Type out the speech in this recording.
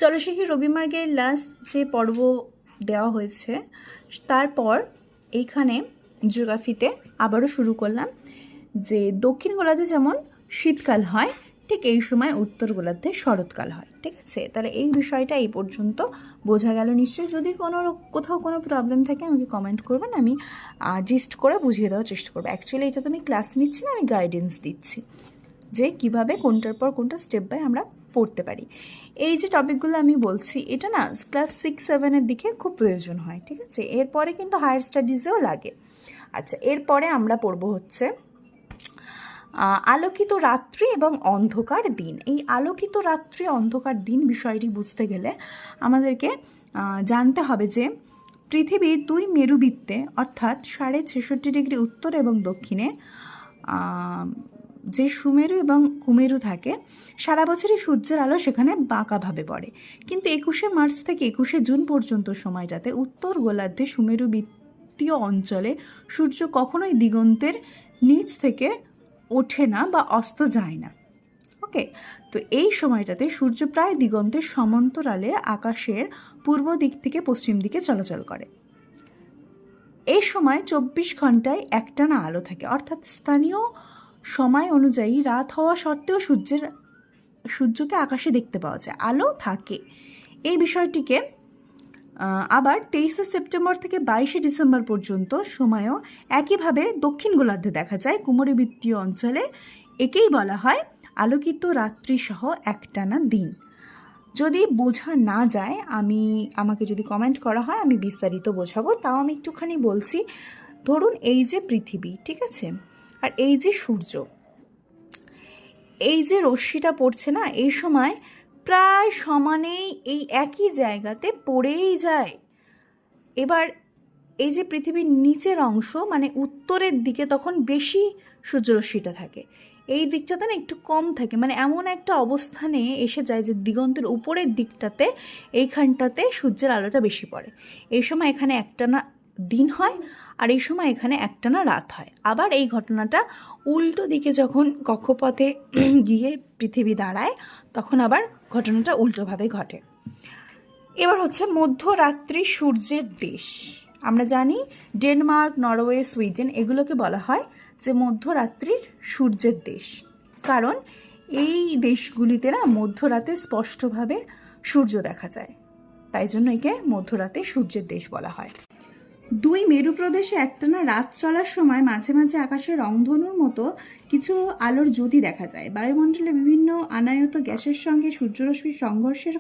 চলো শিখি রবিমার্গের লাস্ট যে পর্ব দেওয়া হয়েছে তারপর এইখানে জিওগ্রাফিতে আবারও শুরু করলাম যে দক্ষিণ গোলার্ধে যেমন শীতকাল হয় ঠিক এই সময় উত্তর গোলার্ধে শরৎকাল হয়। ঠিক আছে, তাহলে এই বিষয়টা এই পর্যন্ত বোঝা গেল নিশ্চয়ই। যদি কোথাও কোনো প্রবলেম থাকে আমাকে কমেন্ট করবেন, আমি জিস্ট করে বুঝিয়ে দেওয়ার চেষ্টা করবো। অ্যাকচুয়ালি এটা তো আমি ক্লাস নিচ্ছি না, আমি গাইডেন্স দিচ্ছি যে কিভাবে কোনটার পর কোনটা স্টেপ বাই আমরা পড়তে পারি। এই যে টপিকগুলো আমি বলছি এটা না ক্লাস 6-7-এর দিকে খুব প্রয়োজন হয়। ঠিক আছে, এরপরে কিন্তু হায়ার স্টাডিজেও লাগে। আচ্ছা, এরপরে আমরা পড়বো হচ্ছে আলোকিত রাত্রি এবং অন্ধকার দিন। এই আলোকিত রাত্রি অন্ধকার দিন বিষয়টি বুঝতে গেলে আমাদেরকে জানতে হবে যে পৃথিবীর দুই মেরুবৃত্তে অর্থাৎ 66.5 উত্তর এবং দক্ষিণে যে সুমেরু এবং কুমেরু থাকে, সারা বছরই সূর্যের আলো সেখানে বাঁকাভাবে পড়ে। কিন্তু 21শে মার্চ থেকে 21শে জুন পর্যন্ত সময়টাতে উত্তর গোলার্ধে সুমেরু বৃত্তীয় অঞ্চলে সূর্য কখনোই দিগন্তের নিচ থেকে ওঠে না বা অস্ত যায় না। ওকে, তো এই সময়টাতে সূর্য প্রায় দিগন্তের সমান্তরালে আকাশের পূর্ব দিক থেকে পশ্চিম দিকে চলাচল করে। এই সময় 24 ঘন্টায় একটানা আলো থাকে, অর্থাৎ স্থানীয় সময় অনুযায়ী রাত হওয়া সত্ত্বেও সূর্যকে আকাশে দেখতে পাওয়া যায়, আলো থাকে। এই বিষয়টিকে আবার 23শে সেপ্টেম্বর থেকে 22শে ডিসেম্বর পর্যন্ত সময়ও একইভাবে দক্ষিণ গোলার্ধে দেখা যায় কুমেরুবৃত্তীয় অঞ্চলে। একেই বলা হয় আলোকিত রাত্রি সহ একটানা দিন। যদি বোঝা না যায় আমাকে যদি কমেন্ট করা হয় আমি বিস্তারিত বোঝাবো, তাও আমি একটুখানি বলছি। ধরুন এই যে পৃথিবী, ঠিক আছে, আর এই যে সূর্য, এই যে রশ্মিটা পড়ছে না, এই সময় প্রায় সমানেই এই একই জায়গাতে পড়েই যায়। এবার এই যে পৃথিবীর নিচের অংশ মানে উত্তরের দিকে তখন বেশি সূর্যরশ্মিটা থাকে, এই দিকটাতে না একটু কম থাকে। মানে এমন একটা অবস্থানে এসে যায় যে দিগন্তের উপরের দিকটাতে এইখানটাতে সূর্যের আলোটা বেশি পড়ে। এই সময় এখানে একটানা দিন হয় আর এই সময় এখানে একটানা রাত হয়। আবার এই ঘটনাটা উল্টো দিকে যখন কক্ষপথে গিয়ে পৃথিবী দাঁড়ায় তখন আবার ঘটনাটা উল্টোভাবে ঘটে। এবার হচ্ছে মধ্যরাত্রি সূর্যের দেশ। আমরা জানি ডেনমার্ক, নরওয়ে, সুইডেন এগুলোকে বলা হয় যে মধ্যরাত্রির সূর্যের দেশ, কারণ এই দেশগুলিতে না মধ্যরাতে স্পষ্টভাবে সূর্য দেখা যায়, তাই জন্য একে মধ্যরাতে সূর্যের দেশ বলা হয়। দুই মেরু প্রদেশে একটানা রাত চলার সময় মাঝে মাঝে আকাশে রংধনুর মতো কিছু আলোর জ্যোতি দেখা যায়। বায়ুমণ্ডলে বিভিন্ন আনায়ত গ্যাসের সঙ্গে সূর্যরশ্মির সংঘর্ষের